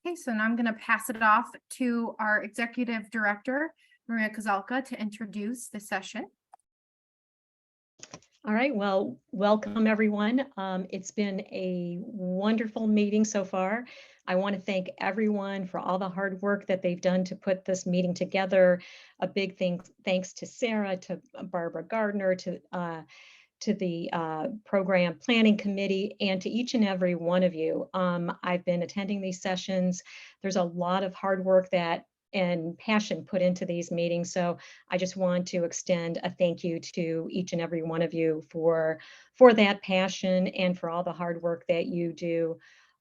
Okay, so now I'm going to pass it off to our Executive Director, Maria Kozalka, to introduce the session. All right, well, welcome everyone. It's been a wonderful meeting so far. I want to thank everyone for all the hard work that they've done to put this meeting together. A big thanks to Sarah, to Barbara Gardner, to the program planning committee, and to each and every one of you. I've been attending these sessions. There's a lot of hard work and passion put into these meetings. So I just want to extend a thank you to each and every one of you for that passion and for all the hard work that you do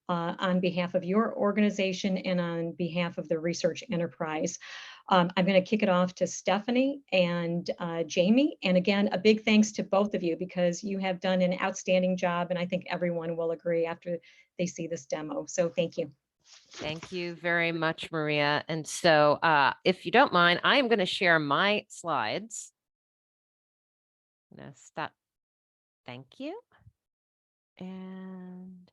on behalf of your organization and on behalf of the research enterprise. I'm going to kick it off to Stephanie and Jamie. And again, a big thanks to both of you because you have done an outstanding job. And I think everyone will agree after they see this demo. So thank you. Thank you very much, Maria. And so if you don't mind, I am going to share my slides. I'm going to stop. Thank you. And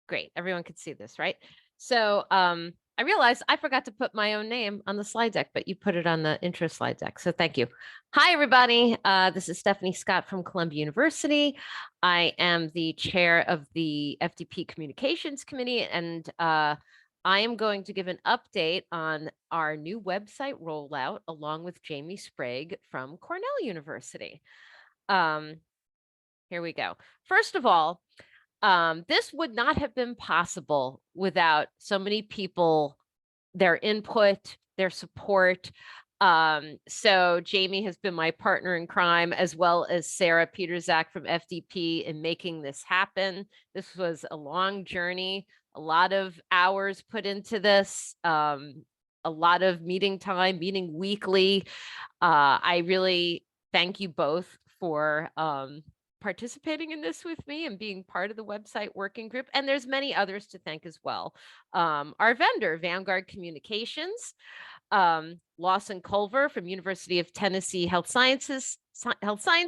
great. Everyone can see this, right? So I realized I forgot to put my own name on the slide deck, but you put it on the intro slide deck. So thank you. Hi, everybody. This is Stephanie Scott from Columbia University. I am the chair of the FDP Communications Committee, and I am going to give an update on our new website rollout along with Jamie Sprague from Cornell University. Here we go. First of all, this would not have been possible without so many people, their input, their support. So Jamie has been my partner in crime, as well as Sarah Peterzak from FDP in making this happen. This was a long journey, a lot of hours put into this, a lot of meeting time, meeting weekly. I really thank you both for participating in this with me and being part of the website working group. And there's many others to thank as well. Our vendor, Vanguard Communications, Lawson Culver from University of Tennessee Health Science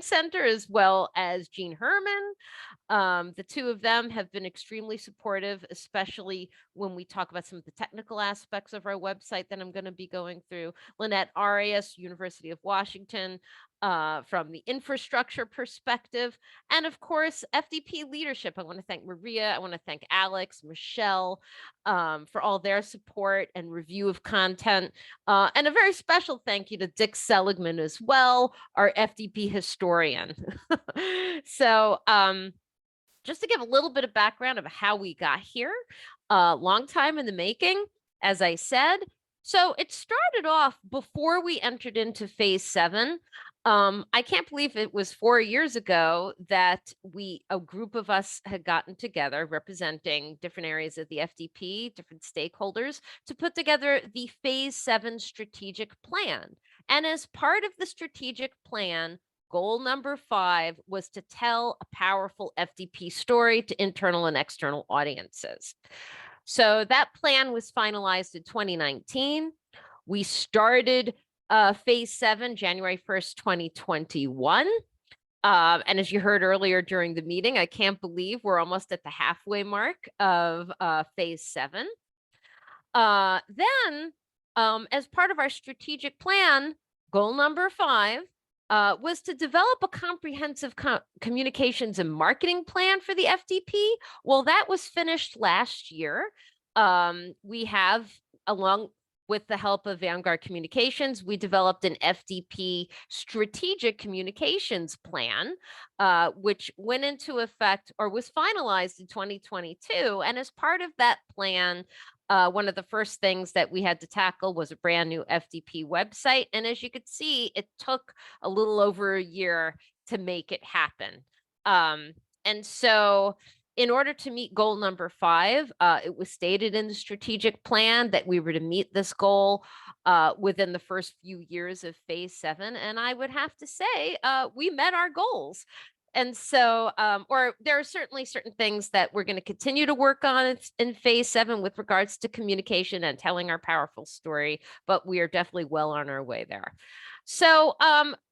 Center, as well as Jean Herman. The two of them have been extremely supportive, especially when we talk about some of the technical aspects of our website that I'm going to be going through. Lynette Arias, University of Washington, from the infrastructure perspective. And of course, FDP leadership. I want to thank Maria. I want to thank Alex, Michelle, for all their support and review of content. And a very special thank you to Dick Seligman as well, our FDP historian. So just to give a little bit of background of how we got here, long time in the making, as I said. So it started off before we entered into phase 7. I can't believe it was 4 years ago that a group of us had gotten together representing different areas of the FDP, different stakeholders, to put together the phase 7 strategic plan. And as part of the strategic plan, goal number 5 was to tell a powerful FDP story to internal and external audiences. So that plan was finalized in 2019. We started phase 7, January 1st, 2021. And as you heard earlier during the meeting, I can't believe we're almost at the halfway mark of phase 7. Then, as part of our strategic plan, goal number 5 was to develop a comprehensive communications and marketing plan for the FDP. Well, that was finished last year. We have, along with the help of Vanguard Communications, we developed an FDP strategic communications plan, which went into effect or was finalized in 2022. And as part of that plan, one of the first things that we had to tackle was a brand new FDP website. And as you could see, it took a little over a year to make it happen. And so in order to meet goal number 5, it was stated in the strategic plan that we were to meet this goal within the first few years of phase 7. And I would have to say we met our goals. And so, or there are certainly certain things that we're going to continue to work on in phase 7 with regards to communication and telling our powerful story, but we are definitely well on our way there. So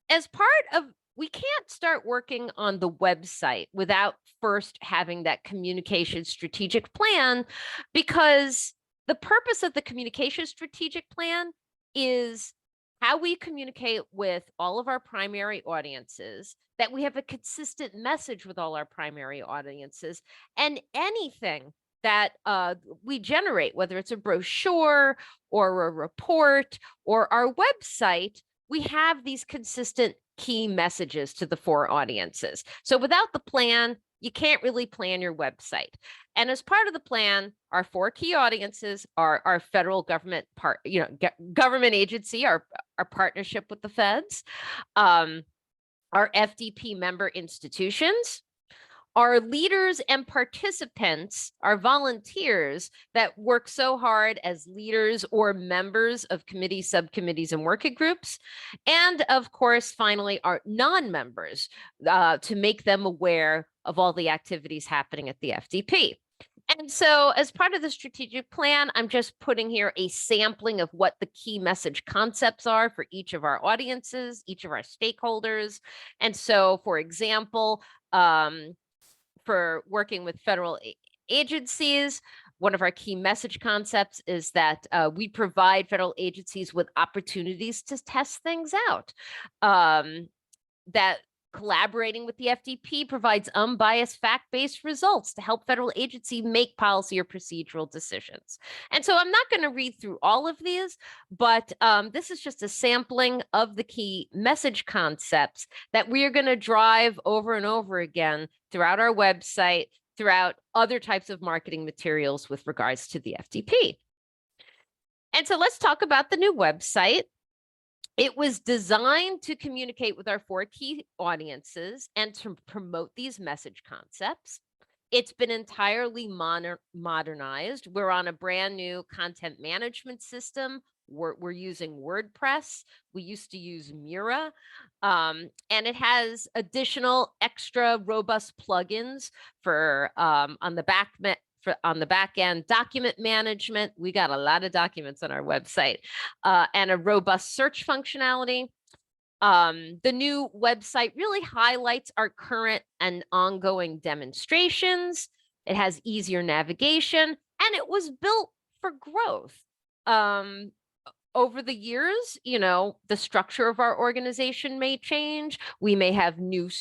as part of we can't start working on the website without first having that communication strategic plan, because the purpose of the communication strategic plan is how we communicate with all of our primary audiences, that we have a consistent message with all our primary audiences, and anything that we generate, whether it's a brochure or a report or our website, we have these consistent key messages to the 4 audiences. So without the plan, you can't really plan your website. And as part of the plan, our 4 key audiences are our federal government government agency, our partnership with the feds, our FDP member institutions, our leaders and participants, our volunteers that work so hard as leaders or members of committees, subcommittees, and working groups. And of course, finally, our non-members to make them aware of all the activities happening at the FDP. And so as part of the strategic plan, I'm just putting here a sampling of what the key message concepts are for each of our audiences, each of our stakeholders. And so, for example, for working with federal agencies, one of our key message concepts is that we provide federal agencies with opportunities to test things out. That collaborating with the FDP provides unbiased fact-based results to help federal agency make policy or procedural decisions. And so I'm not going to read through all of these, but this is just a sampling of the key message concepts that we are going to drive over and over again throughout our website, throughout other types of marketing materials with regards to the FDP. And so let's talk about the new website. It was designed to communicate with our 4 key audiences and to promote these message concepts. It's been entirely modernized. We're on a brand new content management system. We're using WordPress. We used to use Mira, and it has additional extra robust plugins for on the back end document management. We got a lot of documents on our website, and a robust search functionality. The new website really highlights our current and ongoing demonstrations. It has easier navigation, and it was built for growth. Over the years, the structure of our organization may change. We may have new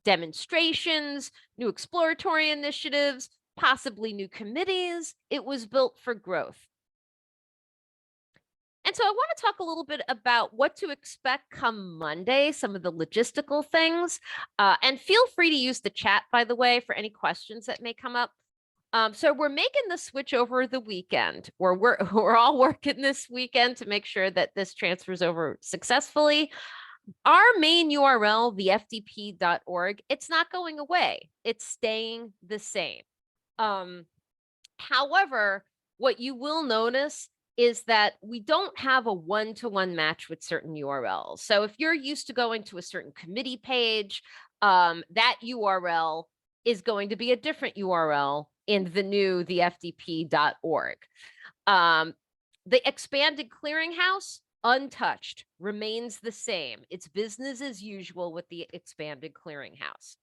demonstrations, new exploratory initiatives, possibly new committees. It was built for growth. And so I want to talk a little bit about what to expect come Monday, some of the logistical things. And feel free to use the chat, by the way, for any questions that may come up. So we're making the switch over the weekend, or we're all working this weekend to make sure that this transfers over successfully. Our main URL, the fdp.org, it's not going away. It's staying the same. However, what you will notice is that we don't have a one-to-one match with certain URLs. So if you're used to going to a certain committee page, that URL is going to be a different URL in the new thefdp.org. The expanded clearinghouse, untouched, remains the same. It's business as usual with the expanded clearinghouse.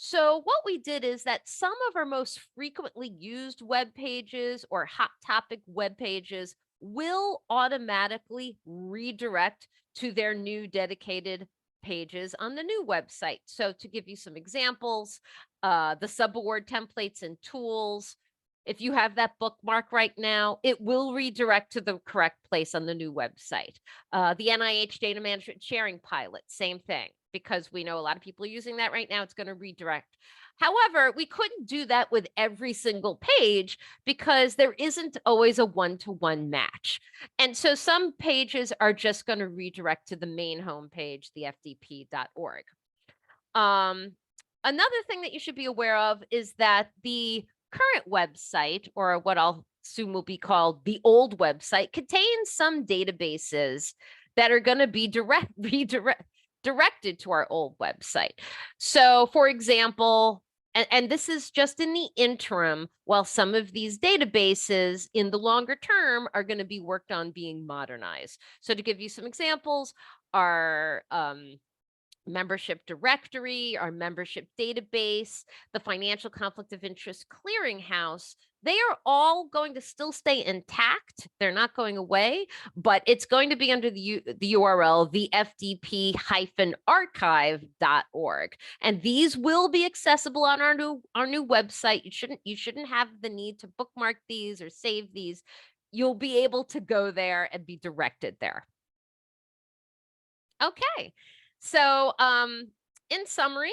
So what we did is that some of our most frequently used web pages or hot topic web pages will automatically redirect to their new dedicated pages on the new website. So to give you some examples, the Subaward templates and tools, if you have that bookmark right now, it will redirect to the correct place on the new website. The NIH data management sharing pilot, same thing, because we know a lot of people are using that right now. It's going to redirect. However, we couldn't do that with every single page because there isn't always a one-to-one match. And so some pages are just going to redirect to the main homepage, the fdp.org. Another thing that you should be aware of is that the current website, or what I'll assume will be called the old website, contains some databases that are going to be directed to our old website. So for example, and this is just in the interim, while some of these databases in the longer term are going to be worked on being modernized. So to give you some examples, our membership directory, our membership database, the financial conflict of interest clearinghouse, they are all going to still stay intact. They're not going away, but it's going to be under the URL, the FDP-archive.org. And these will be accessible on our new website. You shouldn't have the need to bookmark these or save these. You'll be able to go there and be directed there. Okay. So in summary,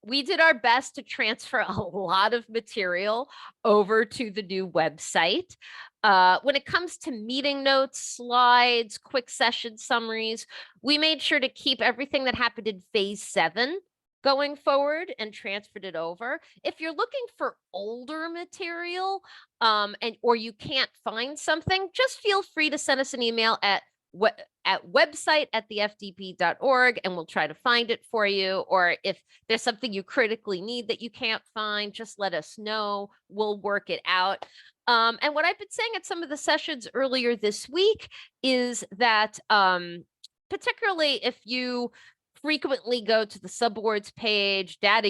we did our best to transfer a lot of material over to the new website. When it comes to meeting notes, slides, quick session summaries, we made sure to keep everything that happened in phase 7 going forward and transferred it over. If you're looking for older material or you can't find something, just feel free to send us an email at website@thefdp.org and we'll try to find it for you. Or if there's something you critically need that you can't find, just let us know. We'll work it out. And what I've been saying at some of the sessions earlier this week is that particularly if you frequently go to the Subawards page, data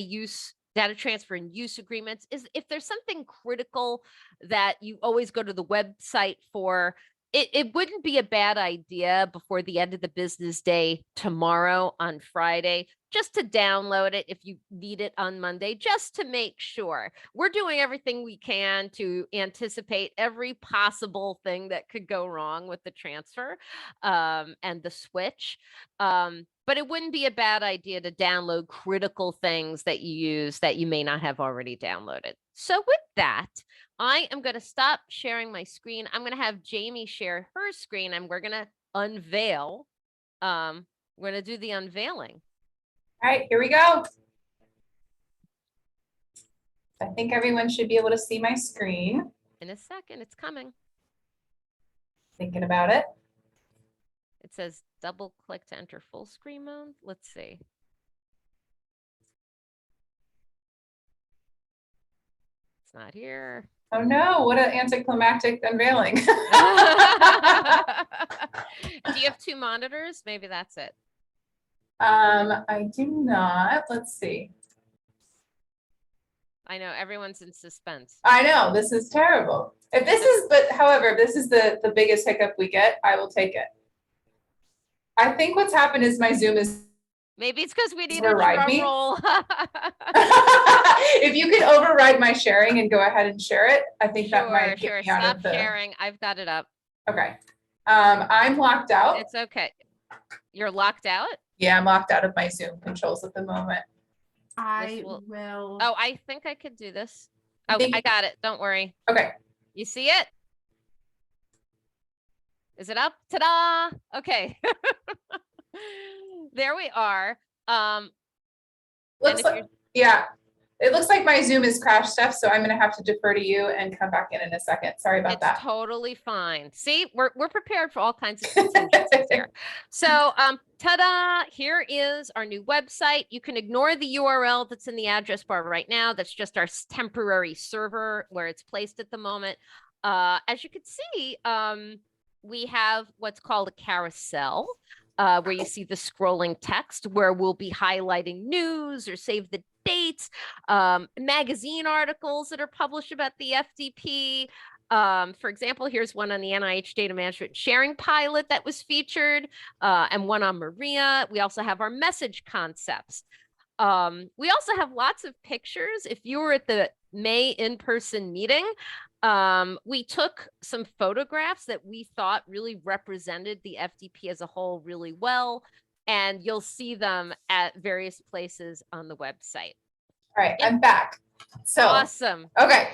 transfer and use agreements, is if there's something critical that you always go to the website for, it wouldn't be a bad idea before the end of the business day tomorrow on Friday, just to download it if you need it on Monday, just to make sure. We're doing everything we can to anticipate every possible thing that could go wrong with the transfer and the switch. But it wouldn't be a bad idea to download critical things that you use that you may not have already downloaded. So with that, I am going to stop sharing my screen. I'm going to have Jamie share her screen and we're going to unveil. We're going to do the unveiling. All right, here we go. I think everyone should be able to see my screen. In a second, it's coming. Thinking about it. It says double click to enter full screen mode. Let's see. It's not here. Oh no, what an anticlimactic unveiling. Do you have 2 monitors? Maybe that's it. I do not. Let's see. I know everyone's in suspense. I know, this is terrible. If this is, but however, if this is the biggest hiccup we get, I will take it. I think what's happened is my Zoom is Maybe it's because we need a override drum me. roll. If you could override my sharing and go ahead and share it, I think that might Sure. get me out Stop of the. sharing. I've got it up. Okay. I'm locked out. It's okay. You're locked out? Yeah, I'm locked out of my Zoom controls at the moment. I will- will. Oh, I think I could do this. Oh, think- I got it. Don't worry. Okay. You see it? Is it up? Ta-da! Okay. There we are. Looks if like, you're- yeah, it looks like my Zoom is crashed stuff, so I'm gonna have to defer to you and come back in a second. Sorry about It's that. totally fine. See, we're prepared for all kinds of contingencies here. So, ta-da! Here is our new website. You can ignore the URL that's in the address bar right now. That's just our temporary server where it's placed at the moment. As you can see, we have what's called a carousel. Where you see the scrolling text, where we'll be highlighting news or save the dates, magazine articles that are published about the FDP. For example, here's one on the NIH Data Management Sharing Pilot that was featured, and one on Maria. We also have our message concepts. We also have lots of pictures. If you were at the May in-person meeting, we took some photographs that we thought really represented the FDP as a whole really well, and you'll see them at various places on the website. All right, I'm back. So Awesome. okay,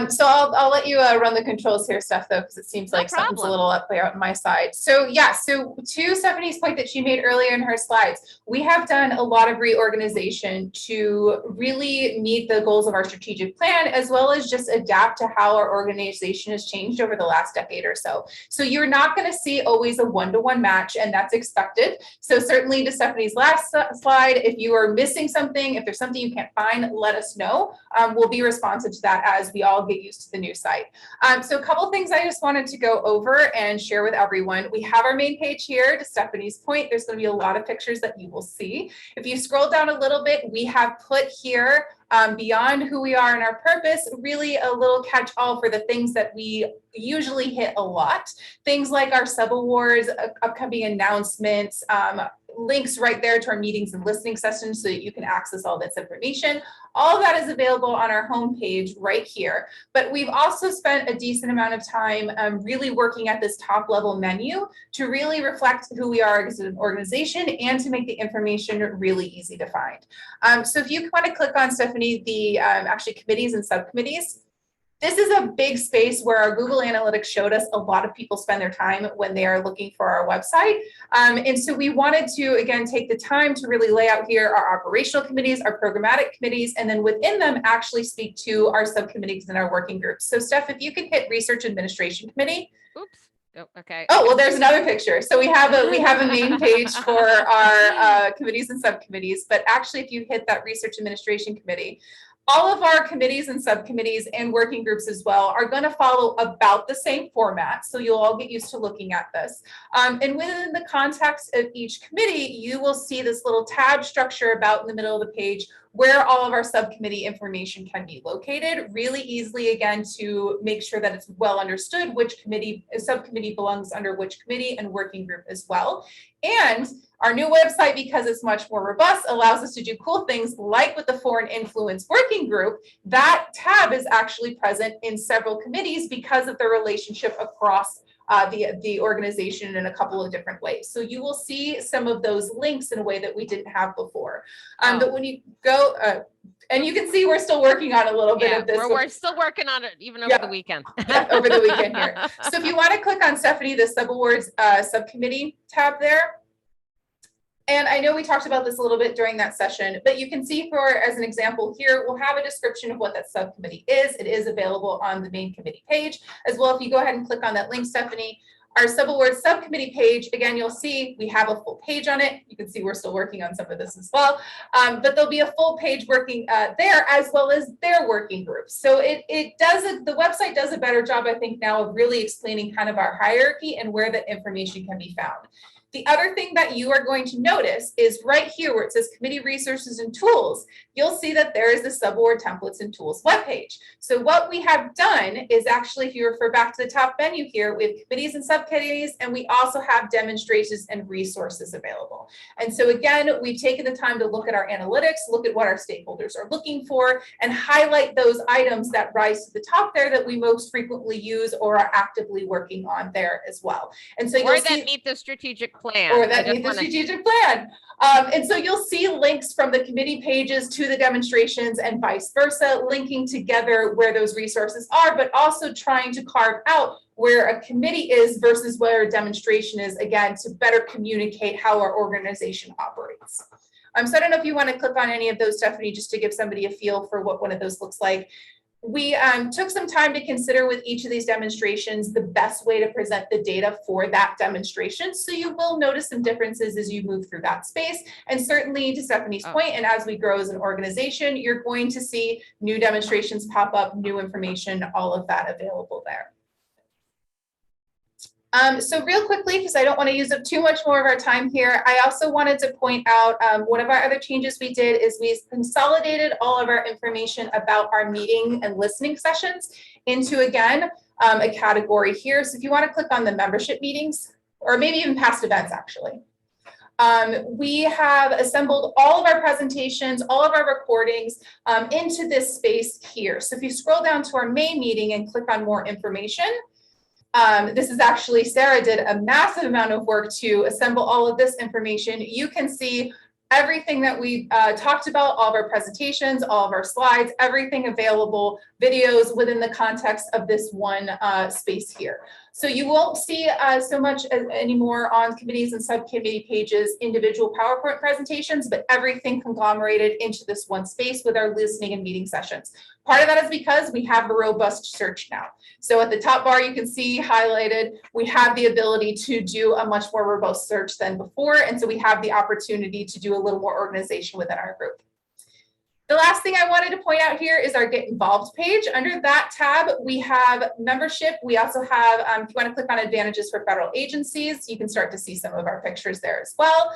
so I'll let you run the controls here, Steph, though, because it seems like something's a problem. little up there on my side. So yeah, so to Stephanie's point that she made earlier in her slides, we have done a lot of reorganization to really meet the goals of our strategic plan, as well as just adapt to how our organization has changed over the last decade or so. So you're not going to see always a one-to-one match, and that's expected. So certainly to Stephanie's last slide, if you are missing something, if there's something you can't find, let us know. we'll be responsive to that as we all get used to the new site. So a couple things I just wanted to go over and share with everyone. We have our main page here. To Stephanie's point, there's going to be a lot of pictures that you will see. If you scroll down a little bit, we have put here beyond who we are and our purpose, really a little catch-all for the things that we usually hit a lot. Things like our Subawards, upcoming announcements, links right there to our meetings and listening sessions so that you can access all this information. All of that is available on our homepage right here. But we've also spent a decent amount of time really working at this top level menu to really reflect who we are as an organization and to make the information really easy to find. So if you want to click on, Stephanie, the actually committees and subcommittees. This is a big space where our Google Analytics showed us a lot of people spend their time when they are looking for our website. And so we wanted to, again, take the time to really lay out here our operational committees, our programmatic committees, and then within them actually speak to our subcommittees and our working groups. So Steph, if you could hit Research Administration Committee. Oops. Oh, okay. Oh, well, there's another picture. So we have a main page for our committees and subcommittees, but actually if you hit that Research Administration Committee, all of our committees and subcommittees and working groups as well are going to follow about the same format. So you'll all get used to looking at this. And within the context of each committee, you will see this little tab structure about in the middle of the page where all of our subcommittee information can be located really easily, again, to make sure that it's well understood which subcommittee belongs under which committee and working group as well. And our new website, because it's much more robust, allows us to do cool things like with the Foreign Influence Working Group. That tab is actually present in several committees because of the relationship across the organization in a couple of different ways. So you will see some of those links in a way that we didn't have before. But when you go, and you can see we're still working on a little bit of this. We're still working on it even over the weekend. Over the weekend here. So if you want to click on, Stephanie, the Subawards subcommittee tab there. And I know we talked about this a little bit during that session, but you can see as an example here, we'll have a description of what that subcommittee is. It is available on the main committee page as well. If you go ahead and click on that link, Stephanie, our Subaward subcommittee page, again, you'll see we have a full page on it. You can see we're still working on some of this as well, but there'll be a full page working there as well as their working groups. So the website does a better job, I think, now of really explaining kind of our hierarchy and where that information can be found. The other thing that you are going to notice is right here where it says Committee Resources and Tools, you'll see that there is the Subaward Templates and Tools webpage. So what we have done is actually, if you refer back to the top menu here, we have committees and subcommittees, and we also have demonstrations and resources available. And so again, we've taken the time to look at our analytics, look at what our stakeholders are looking for, and highlight those items that rise to the top there that we most frequently use or are actively working on there as well. And so you'll see, meet the strategic plan. Or that meet the strategic plan. And so you'll see links from the committee pages to the demonstrations and vice versa, linking together where those resources are, but also trying to carve out where a committee is versus where a demonstration is, again, to better communicate how our organization operates. So I don't know if you want to click on any of those, Stephanie, just to give somebody a feel for what one of those looks like. We took some time to consider with each of these demonstrations the best way to present the data for that demonstration. So you will notice some differences as you move through that space. And certainly to Stephanie's point, and as we grow as an organization, you're going to see new demonstrations pop up, new information, all of that available there. So real quickly, because I don't want to use up too much more of our time here, I also wanted to point out one of our other changes we did is we consolidated all of our information about our meeting and listening sessions into, again, a category here. So if you want to click on the membership meetings, or maybe even past events, actually. We have assembled all of our presentations, all of our recordings into this space here. So if you scroll down to our main meeting and click on more information, this is actually, Sarah did a massive amount of work to assemble all of this information. You can see everything that we talked about, all of our presentations, all of our slides, everything available, videos within the context of this one space here. So you won't see so much anymore on committees and subcommittee pages, individual PowerPoint presentations, but everything conglomerated into this one space with our listening and meeting sessions. Part of that is because we have a robust search now. So at the top bar, you can see highlighted, we have the ability to do a much more robust search than before. And so we have the opportunity to do a little more organization within our group. The last thing I wanted to point out here is our Get Involved page. Under that tab, we have membership. We also have, if you want to click on advantages for federal agencies, you can start to see some of our pictures there as well.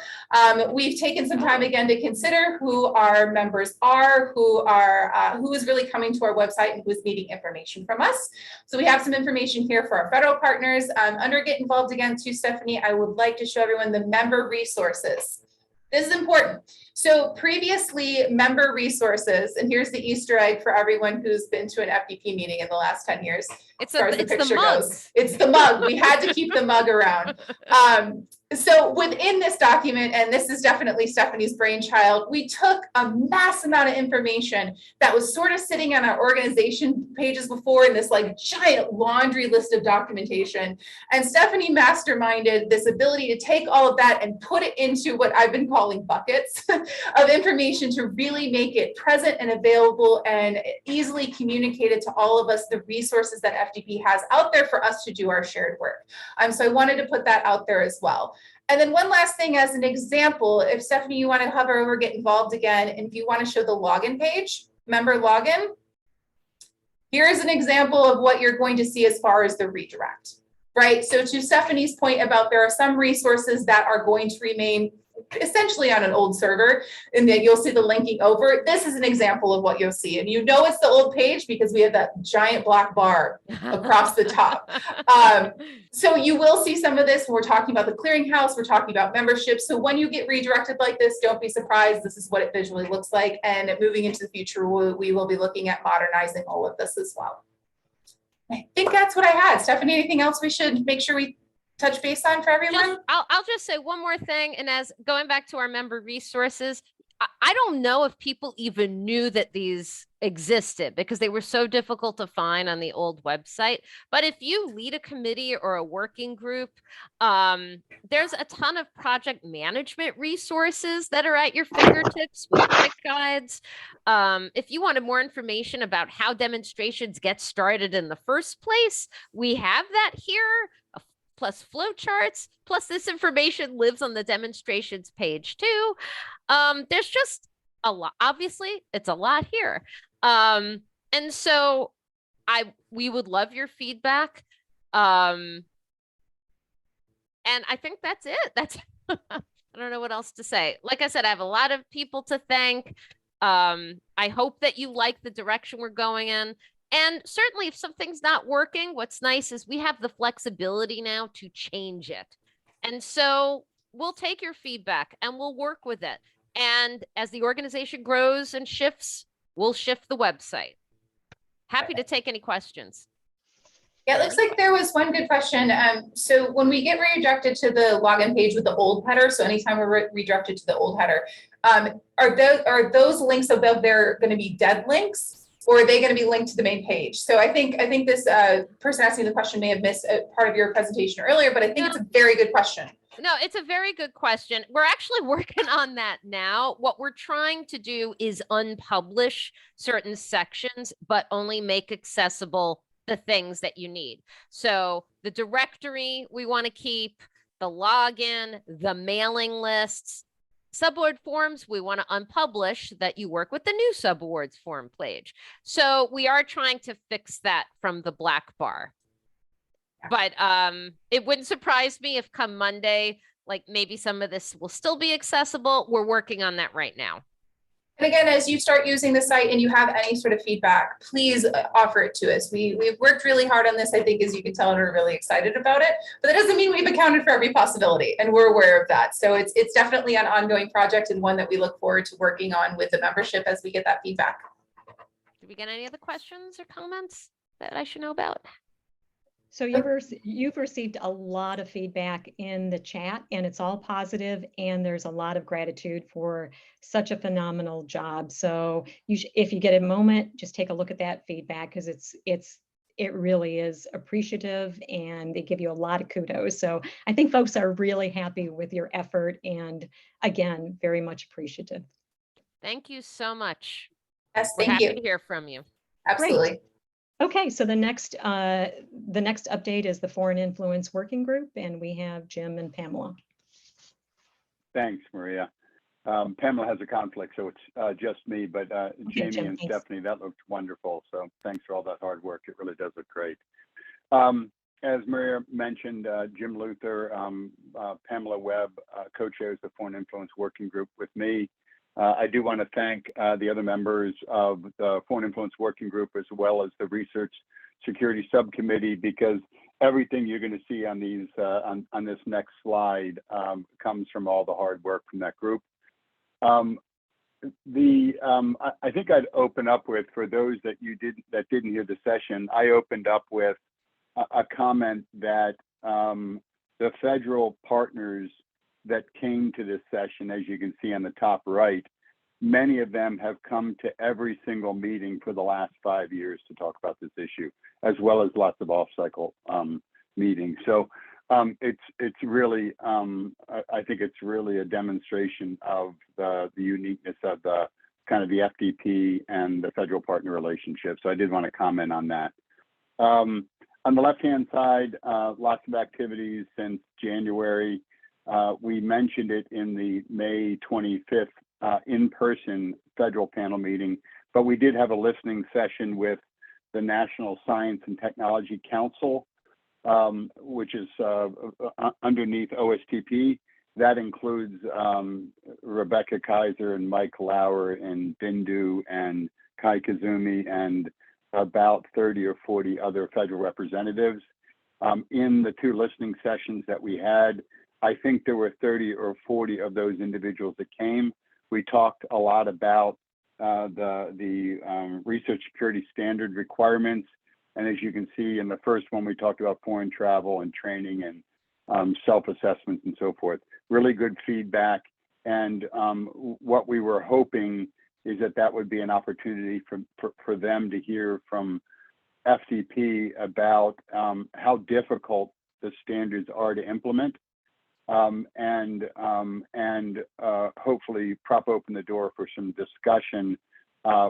We've taken some time again to consider who our members are, who is really coming to our website and who is needing information from us. So we have some information here for our federal partners. Under Get Involved again too, Stephanie, I would like to show everyone the member resources. This is important. So previously, member resources, and here's the Easter egg for everyone who's been to an FDP meeting in the last 10 years. It's The mug. It's the mug. We had to keep the mug around. So within this document, and this is definitely Stephanie's brainchild, we took a mass amount of information that was sort of sitting on our organization pages before in this like giant laundry list of documentation. And Stephanie masterminded this ability to take all of that and put it into what I've been calling buckets of information to really make it present and available and easily communicated to all of us, the resources that FDP has out there for us to do our shared work. So I wanted to put that out there as well. And then one last thing as an example, if Stephanie, you want to hover over Get Involved again, and if you want to show the login page, member login, here's an example of what you're going to see as far as the redirect, right? So to Stephanie's point about there are some resources that are going to remain essentially on an old server, and then you'll see the linking over. This is an example of what you'll see. And you know it's the old page because we have that giant black bar across the top. So you will see some of this when we're talking about the clearinghouse, we're talking about membership. So when you get redirected like this, don't be surprised. This is what it visually looks like. And moving into the future, we will be looking at modernizing all of this as well. I think that's what I had. Stephanie, anything else we should make sure we touch base on for everyone? I'll just say one more thing. And as going back to our member resources, I don't know if people even knew that these existed because they were so difficult to find on the old website. But if you lead a committee or a working group, there's a ton of project management resources that are at your fingertips with quick guides. If you wanted more information about how demonstrations get started in the first place, we have that here. Plus flowcharts, plus this information lives on the demonstrations page too. There's just a lot, obviously it's a lot here. And so we would love your feedback. And I think that's it. I don't know what else to say. Like I said, I have a lot of people to thank. I hope that you like the direction we're going in. And certainly if something's not working, what's nice is we have the flexibility now to change it. And so we'll take your feedback and we'll work with it. And as the organization grows and shifts, we'll shift the website. Happy to take any questions. Yeah, it looks like there was one good question. So when we get redirected to the login page with the old header, so anytime we're redirected to the old header, are those links above there going to be dead links? Or are they going to be linked to the main page? So I think this person asking the question may have missed a part of your presentation earlier, but I think it's a very good question. No, it's a very good question. We're actually working on that now. What we're trying to do is unpublish certain sections, but only make accessible the things that you need. So the directory we want to keep, the login, the mailing lists. Subaward forms, we want to unpublish that you work with the new Subawards form page. So we are trying to fix that from the black bar. But it wouldn't surprise me if come Monday, like maybe some of this will still be accessible. We're working on that right now. And again, as you start using the site and you have any sort of feedback, please offer it to us. We've worked really hard on this, I think, as you can tell, and we're really excited about it. But that doesn't mean we've accounted for every possibility, and we're aware of that. So it's definitely an ongoing project and one that we look forward to working on with the membership as we get that feedback. Did we get any other questions or comments that I should know about? So you've received a lot of feedback in the chat, and it's all positive, and there's a lot of gratitude for such a phenomenal job. So if you get a moment, just take a look at that feedback because it really is appreciative and they give you a lot of kudos. So I think folks are really happy with your effort and again, very much appreciative. Thank you so much. Yes, We're thank happy you. to hear from you. Absolutely. Great. Okay, so the next update is the Foreign Influence Working Group, and we have Jim and Pamela. Thanks, Maria. Pamela has a conflict, so it's just me, but Jamie Jim, and thanks. Stephanie, that looked wonderful. So thanks for all that hard work. It really does look great. As Maria mentioned, Jim Luther, Pamela Webb co-chairs the Foreign Influence Working Group with me. I do want to thank the other members of the Foreign Influence Working Group as well as the Research Security Subcommittee, because everything you're going to see on these on this next slide comes from all the hard work from that group. I think I'd open up with, for those that didn't hear the session, I opened up with a comment that the federal partners that came to this session, as you can see on the top right, many of them have come to every single meeting for the last 5 years to talk about this issue, as well as lots of off-cycle meetings. So it's really, I think it's really a demonstration of the uniqueness of the kind of the FDP and the federal partner relationship. So I did want to comment on that. On the left-hand side, lots of activities since January. We mentioned it in the May 25th in-person federal panel meeting, but we did have a listening session with the National Science and Technology Council, which is underneath OSTP. That includes Rebecca Kaiser and Mike Lauer and Bindu and Kai Kazumi and about 30 or 40 other federal representatives. In the 2 listening sessions that we had, I think there were 30 or 40 of those individuals that came. We talked a lot about the research security standard requirements. And as you can see in the first one, we talked about foreign travel and training and self-assessments and so forth. Really good feedback. And what we were hoping is that would be an opportunity for them to hear from FCP about how difficult the standards are to implement, and hopefully prop open the door for some discussion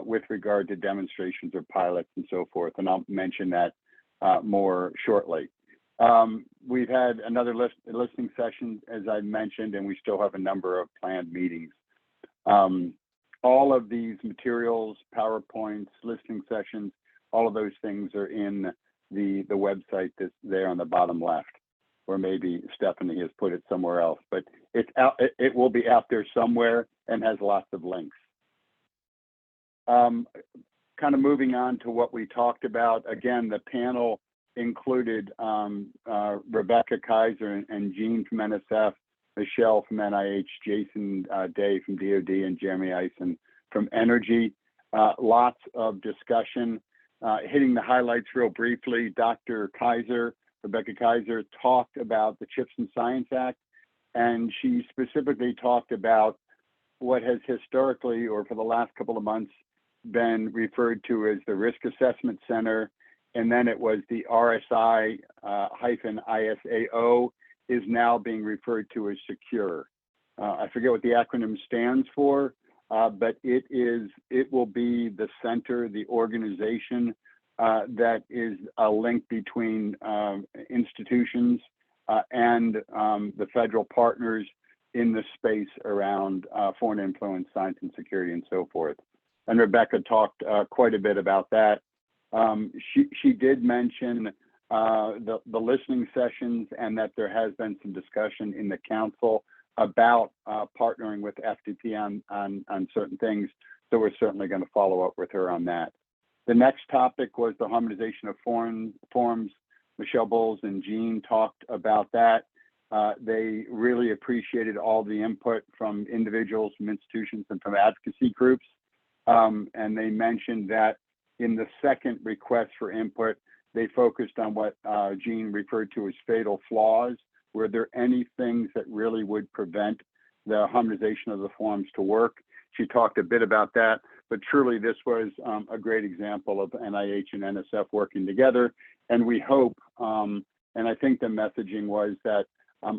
with regard to demonstrations or pilots and so forth. And I'll mention that more shortly. We've had another listening session, as I mentioned, and we still have a number of planned meetings. All of these materials, PowerPoints, listening sessions, all of those things are in the website that's there on the bottom left, or maybe Stephanie has put it somewhere else, but it's out, it will be out there somewhere and has lots of links. Kind of moving on to what we talked about. Again, the panel included Rebecca Kaiser and Jean from NSF, Michelle from NIH, Jason Day from DOD, and Jeremy Eisen from Energy. Lots of discussion. Hitting the highlights real briefly, Rebecca Kaiser talked about the Chips and Science Act, and she specifically talked about what has historically, or for the last couple of months, been referred to as the Risk Assessment Center, and then it was the RSI-ISAO is now being referred to as Secure. I forget what the acronym stands for, but it will be the center, the organization that is a link between institutions and the federal partners in the space around foreign influence, science and security, and so forth. And Rebecca talked quite a bit about that. She did mention the listening sessions, and that there has been some discussion in the council about partnering with FDP on certain things. So we're certainly going to follow up with her on that. The next topic was the harmonization of forms. Michelle Bowles and Jean talked about that. They really appreciated all the input from individuals, from institutions, and from advocacy groups. And they mentioned that in the second request for input, they focused on what Jean referred to as fatal flaws. Were there any things that really would prevent the harmonization of the forms to work? She talked a bit about that, but truly this was a great example of NIH and NSF working together. And we hope, and I think the messaging was that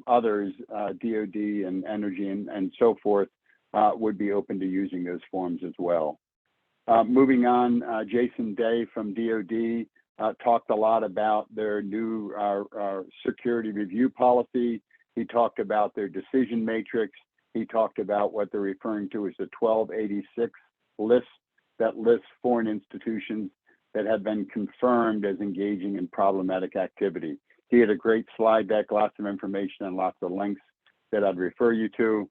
others, DOD and Energy and so forth, would be open to using those forms as well. Moving on, Jason Day from DOD talked a lot about their new security review policy. He talked about their decision matrix, he talked about what they're referring to as the 1286 list, that lists foreign institutions that have been confirmed as engaging in problematic activity. He had a great slide deck, lots of information and lots of links that I'd refer you to.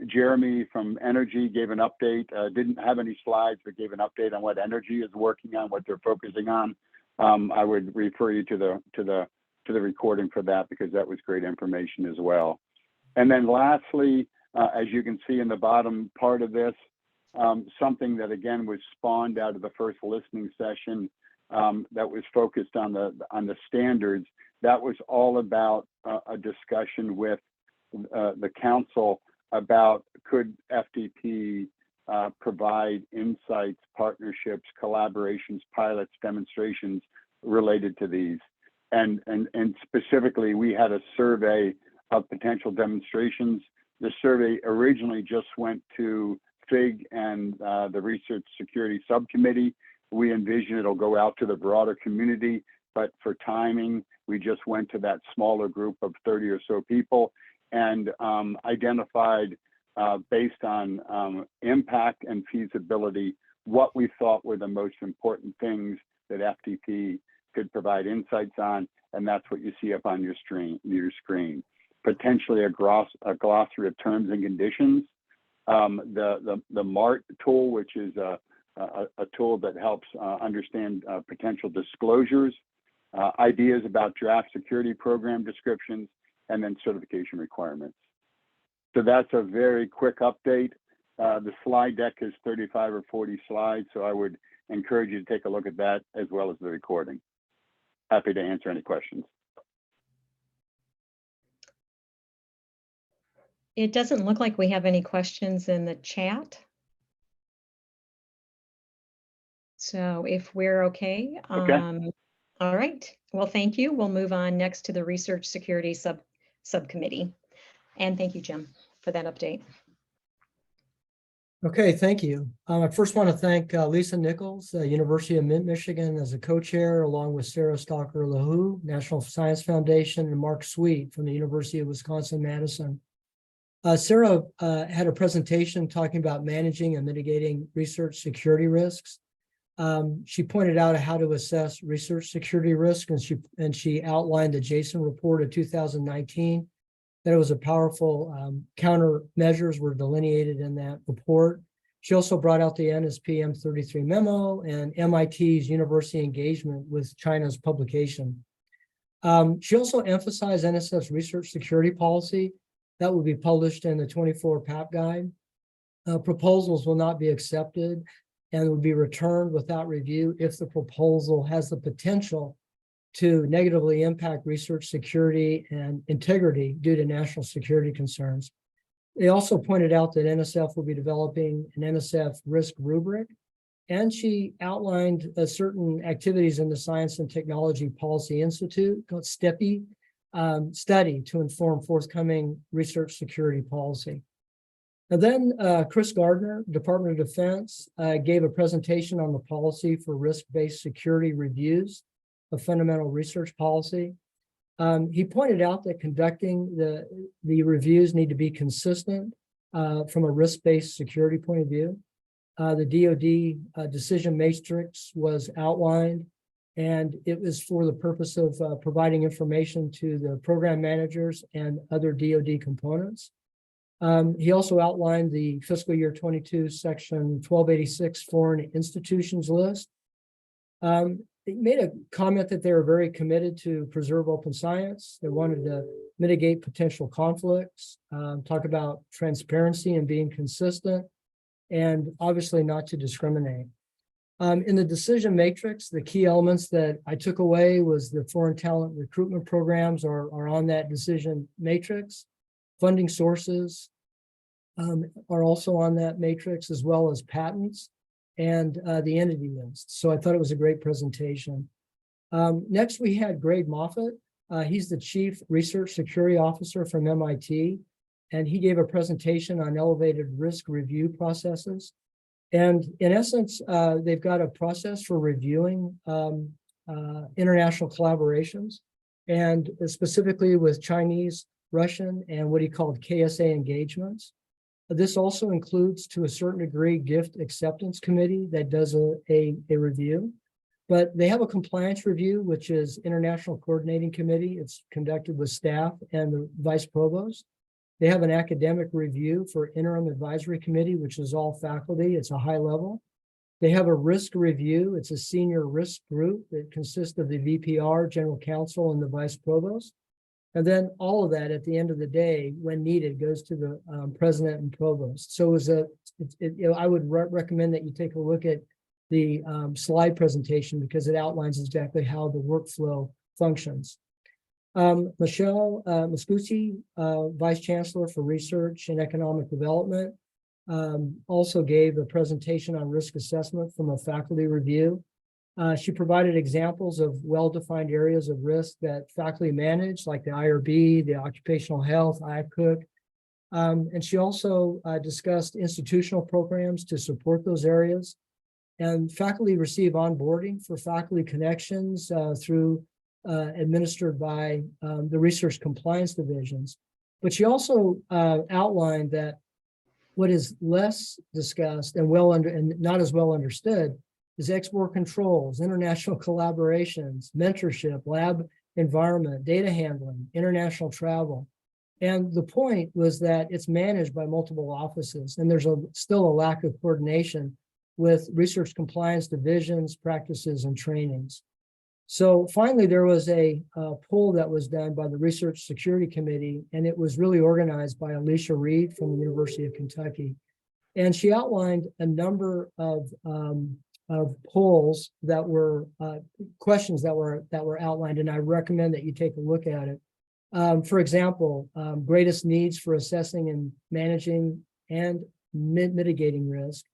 Jeremy from Energy gave an update, didn't have any slides, but gave an update on what Energy is working on, what they're focusing on. I would refer you to the recording for that, because that was great information as well. And then lastly, as you can see in the bottom part of this, something that again was spawned out of the first listening session, that was focused on the standards. That was all about a discussion with the council about could FDP provide insights, partnerships, collaborations, pilots, demonstrations related to these. And specifically, we had a survey of potential demonstrations. The survey originally just went to FIG and the Research Security Subcommittee. We envision it'll go out to the broader community, but for timing, we just went to that smaller group of 30 or so people and identified based on impact and feasibility what we thought were the most important things that FDP could provide insights on, and that's what you see up on your screen. Potentially a glossary of terms and conditions, the MART tool, which is a tool that helps understand potential disclosures, ideas about draft security program descriptions, and then certification requirements. So that's a very quick update. The slide deck is 35 or 40 slides, so I would encourage you to take a look at that as well as the recording. Happy to answer any questions. It doesn't look like we have any questions in the chat. So if we're okay. All right. Well, thank you. We'll move on next to the Research Security Subcommittee. And thank you, Jim, for that update. Okay, thank you. I first want to thank Lisa Nichols, University of Michigan as a co-chair, along with Sarah Stalker-LaHoo, National Science Foundation, and Mark Sweet from the University of Wisconsin-Madison. Sarah had a presentation talking about managing and mitigating research security risks. She pointed out how to assess research security risk, and she outlined the Jason report of 2019. That it was a powerful countermeasures were delineated in that report. She also brought out the NSP M33 memo and MIT's university engagement with China's publication. She also emphasized NSF's research security policy that will be published in the 24 PAP guide. Proposals will not be accepted and will be returned without review if the proposal has the potential to negatively impact research security and integrity due to national security concerns. They also pointed out that NSF will be developing an NSF risk rubric, and she outlined certain activities in the Science and Technology Policy Institute called STEPI study to inform forthcoming research security policy. And then Chris Gardner, Department of Defense, gave a presentation on the policy for risk-based security reviews of fundamental research policy. He pointed out that conducting the reviews need to be consistent from a risk-based security point of view. The DoD decision matrix was outlined, and it was for the purpose of providing information to the program managers and other DoD components. He also outlined the fiscal year 22 section 1286 foreign institutions list. They made a comment that they were very committed to preserve open science. They wanted to mitigate potential conflicts, talk about transparency and being consistent, and obviously not to discriminate. In the decision matrix, the key elements that I took away was the foreign talent recruitment programs are on that decision matrix. Funding sources are also on that matrix, as well as patents and the entity list. So I thought it was a great presentation. Next, we had Greg Moffat. He's the Chief Research Security Officer from MIT, and he gave a presentation on elevated risk review processes. And in essence, they've got a process for reviewing international collaborations, and specifically with Chinese Russian, and what he called KSA engagements. This also includes, to a certain degree, gift acceptance committee that does a review. But they have a compliance review, which is International Coordinating Committee. It's conducted with staff and the vice provost. They have an academic review for Interim Advisory Committee, which is all faculty. It's a high level. They have a risk review. It's a senior risk group that consists of the VPR, general counsel, and the vice provost. And then all of that at the end of the day, when needed, goes to the president and provost. So I would recommend that you take a look at the slide presentation because it outlines exactly how the workflow functions. Michelle Muscucci, Vice Chancellor for Research and Economic Development, also gave a presentation on risk assessment from a faculty review. She provided examples of well-defined areas of risk that faculty manage, like the IRB, the occupational health, IACUC. And she also discussed institutional programs to support those areas. And faculty receive onboarding for faculty connections through administered by the research compliance divisions. But she also outlined that what is less discussed and not as well understood is export controls, international collaborations, mentorship, lab environment, data handling, international travel. And the point was that it's managed by multiple offices, and there's still a lack of coordination with research compliance divisions, practices, and trainings. So finally, there was a poll that was done by the Research Security Committee, and it was really organized by Alicia Reed from the University of Kentucky. And she outlined a number of polls that were questions that were outlined, and I recommend that you take a look at it. For example, greatest needs for assessing and managing and mitigating risk,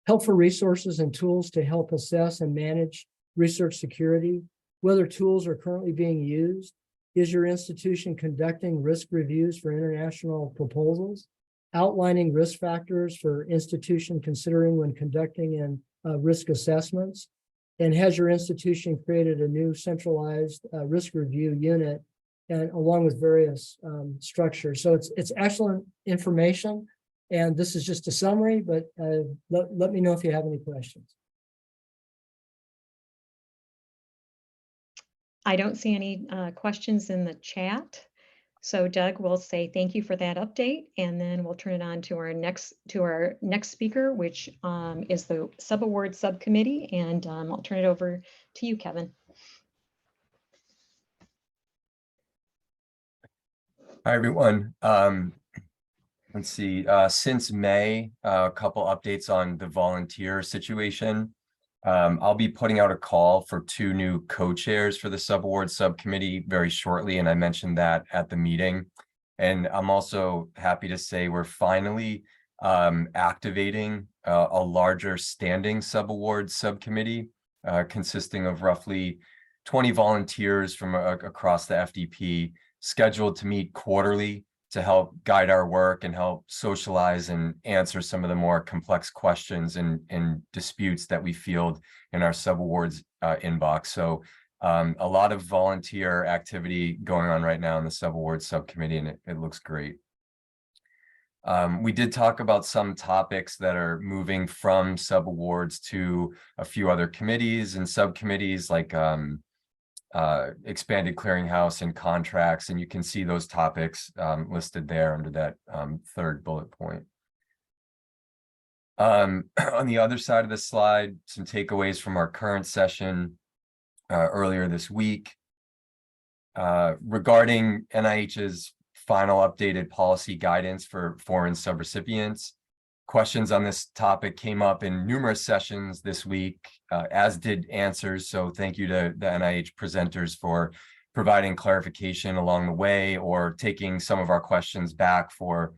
helpful resources and tools to help assess and manage research security, whether tools are currently being used, is your institution conducting risk reviews for international proposals, outlining risk factors for institution considering when conducting and risk assessments, and has your institution created a new centralized risk review unit, and along with various structures. So it's excellent information, and this is just a summary, but let me know if you have any questions. I don't see any questions in the chat. So Doug, will say thank you for that update, and then we'll turn it on to our next speaker, which is the Subaward Subcommittee, and I'll turn it over to you, Kevin. Hi, everyone. Let's see, since May, a couple updates on the volunteer situation. I'll be putting out a call for 2 new co-chairs for the Subaward Subcommittee very shortly, and I mentioned that at the meeting. And I'm also happy to say we're finally activating a larger standing Subaward Subcommittee consisting of roughly 20 volunteers from across the FDP, scheduled to meet quarterly to help guide our work and help socialize and answer some of the more complex questions and disputes that we field in our Subawards inbox. So a lot of volunteer activity going on right now in the Subawards subcommittee, and it looks great. We did talk about some topics that are moving from Subawards to a few other committees and subcommittees, like expanded clearinghouse and contracts, and you can see those topics listed there under that 3rd bullet point. On the other side of the slide, some takeaways from our current session earlier this week regarding NIH's final updated policy guidance for foreign subrecipients. Questions on this topic came up in numerous sessions this week, as did answers. So thank you to the NIH presenters for providing clarification along the way or taking some of our questions back for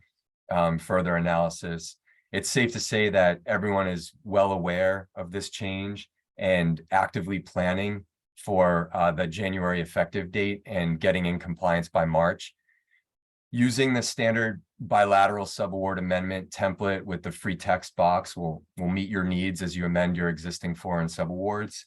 further analysis. It's safe to say that everyone is well aware of this change and actively planning for the January effective date and getting in compliance by March. Using the standard bilateral subaward amendment template with the free text box will meet your needs as you amend your existing foreign subawards.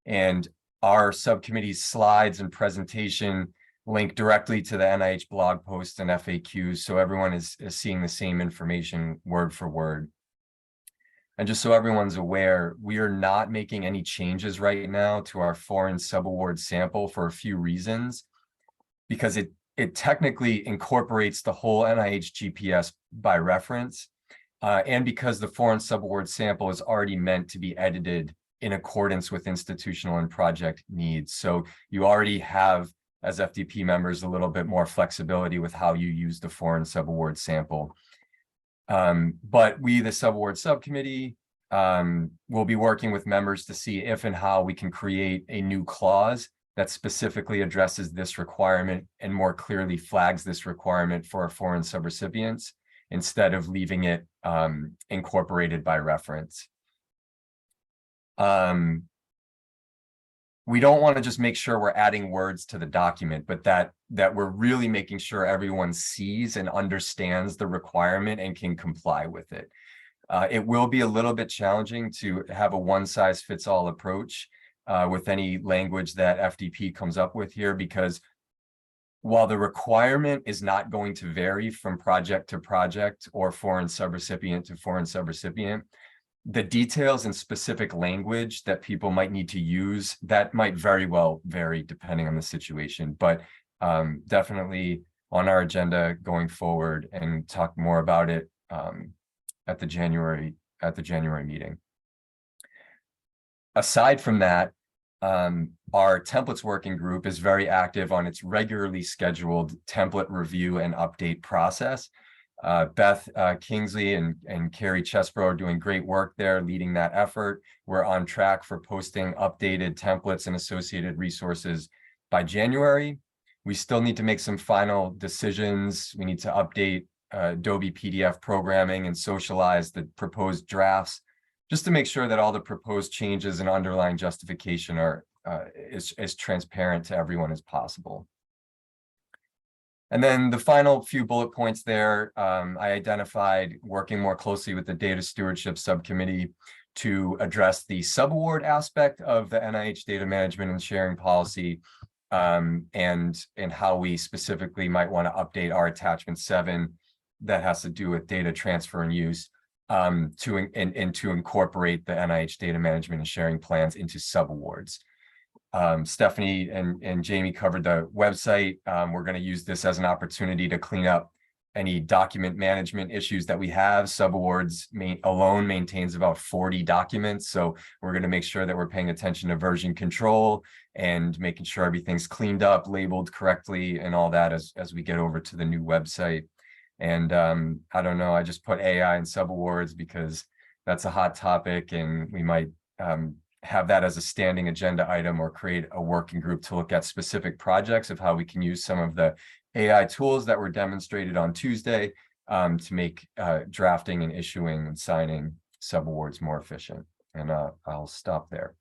And our subcommittee's slides and presentation link directly to the NIH blog posts and FAQs, so everyone is seeing the same information word for word. And just so everyone's aware, we are not making any changes right now to our foreign subaward sample for a few reasons, because it technically incorporates the whole NIH GPS by reference, and because the foreign subaward sample is already meant to be edited in accordance with institutional and project needs. So you already have, as FDP members, a little bit more flexibility with how you use the foreign subaward sample. But we, the Subaward Subcommittee, will be working with members to see if and how we can create a new clause that specifically addresses this requirement and more clearly flags this requirement for our foreign subrecipients, instead of leaving it incorporated by reference. We don't want to just make sure we're adding words to the document, but that we're really making sure everyone sees and understands the requirement and can comply with it. It will be a little bit challenging to have a one-size-fits-all approach with any language that FDP comes up with here, because while the requirement is not going to vary from project to project or foreign subrecipient to foreign subrecipient, the details and specific language that people might need to use, that might very well vary depending on the situation, but definitely on our agenda going forward, and talk more about it at the January meeting. Aside from that, our templates working group is very active on its regularly scheduled template review and update process. Beth Kingsley and Carrie Chesbro are doing great work there, leading that effort. We're on track for posting updated templates and associated resources by January. We still need to make some final decisions. We need to update Adobe PDF programming and socialize the proposed drafts, just to make sure that all the proposed changes and underlying justification are as transparent to everyone as possible. And then the final few bullet points there, I identified working more closely with the Data Stewardship Subcommittee to address the subaward aspect of the NIH data management and sharing policy, and how we specifically might want to update our attachment 7 that has to do with data transfer and use, to incorporate the NIH data management and sharing plans into subawards. Stephanie and Jamie covered the website. We're going to use this as an opportunity to clean up any document management issues that we have. Subawards alone maintains about 40 documents. So we're going to make sure that we're paying attention to version control and making sure everything's cleaned up, labeled correctly, and all that as we get over to the new website. And I don't know, I just put AI in subawards because that's a hot topic, and we might have that as a standing agenda item, or create a working group to look at specific projects of how we can use some of the AI tools that were demonstrated on Tuesday to make drafting and issuing and signing subawards more efficient. And I'll stop there.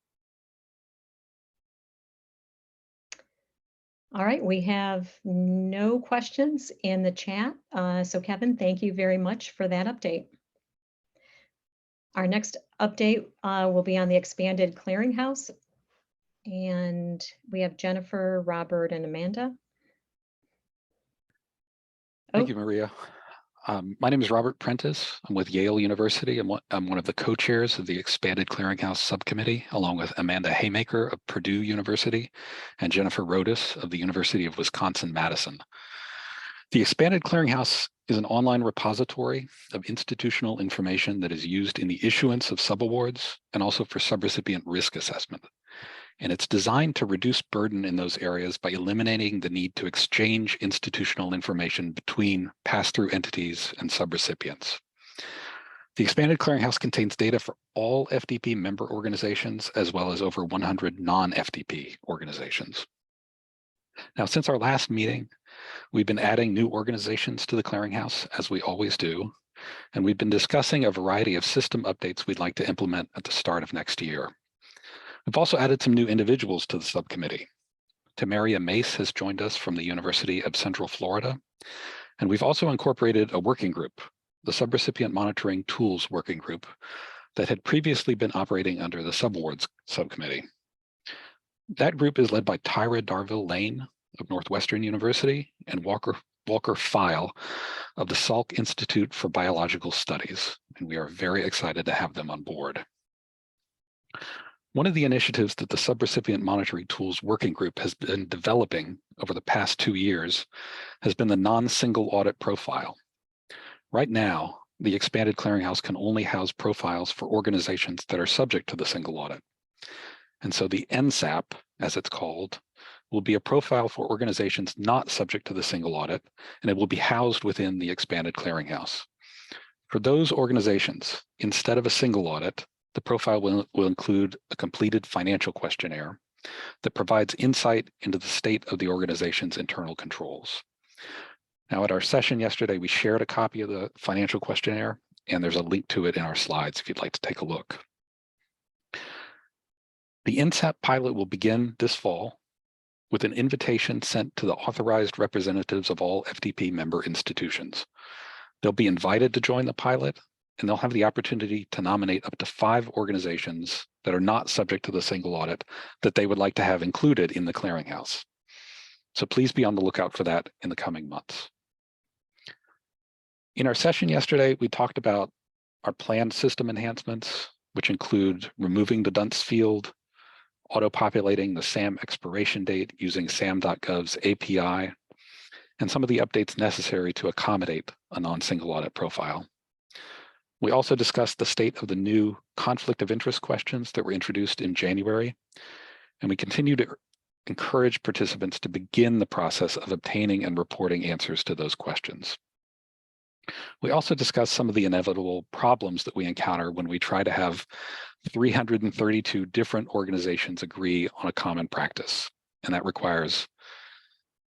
All right, we have no questions in the chat. So Kevin, thank you very much for that update. Our next update will be on the expanded clearinghouse. And we have Jennifer, Robert, and Amanda. Thank you, Maria. My name is Robert Prentice. I'm with Yale University. I'm one of the co-chairs of the Expanded Clearinghouse Subcommittee, along with Amanda Haymaker of Purdue University and Jennifer Rodas of the University of Wisconsin-Madison. The Expanded Clearinghouse is an online repository of institutional information that is used in the issuance of subawards and also for subrecipient risk assessment. And it's designed to reduce burden in those areas by eliminating the need to exchange institutional information between pass-through entities and subrecipients. The Expanded Clearinghouse contains data for all FDP member organizations, as well as over 100 non-FDP organizations. Now, since our last meeting, we've been adding new organizations to the Clearinghouse, as we always do, and we've been discussing a variety of system updates we'd like to implement at the start of next year. We've also added some new individuals to the subcommittee. Tamaria Mace has joined us from the University of Central Florida, and we've also incorporated a working group, the Subrecipient Monitoring Tools Working Group, that had previously been operating under the Subawards subcommittee. That group is led by Tyra Darville Lane, of Northwestern University and Walker File of the Salk Institute for Biological Studies, and we are very excited to have them on board. One of the initiatives that the Subrecipient Monitoring Tools Working Group has been developing over the past 2 years has been the non-single audit profile. Right now, the expanded clearinghouse can only house profiles for organizations that are subject to the single audit. And so the NSAP, as it's called, will be a profile for organizations not subject to the single audit, and it will be housed within the expanded clearinghouse. For those organizations, instead of a single audit, the profile will include a completed financial questionnaire that provides insight into the state of the organization's internal controls. Now, at our session yesterday, we shared a copy of the financial questionnaire, and there's a link to it in our slides if you'd like to take a look. The NSAP pilot will begin this fall with an invitation sent to the authorized representatives of all FDP member institutions. They'll be invited to join the pilot, and they'll have the opportunity to nominate up to 5 organizations that are not subject to the single audit that they would like to have included in the clearinghouse. So please be on the lookout for that in the coming months. In our session yesterday, we talked about our planned system enhancements, which include removing the dunce field, auto-populating the SAM expiration date using sam.gov's API, and some of the updates necessary to accommodate a non-single audit profile. We also discussed the state of the new conflict of interest questions that were introduced in January, and we continue to encourage participants to begin the process of obtaining and reporting answers to those questions. We also discussed some of the inevitable problems that we encounter when we try to have 332 different organizations agree on a common practice, and that requires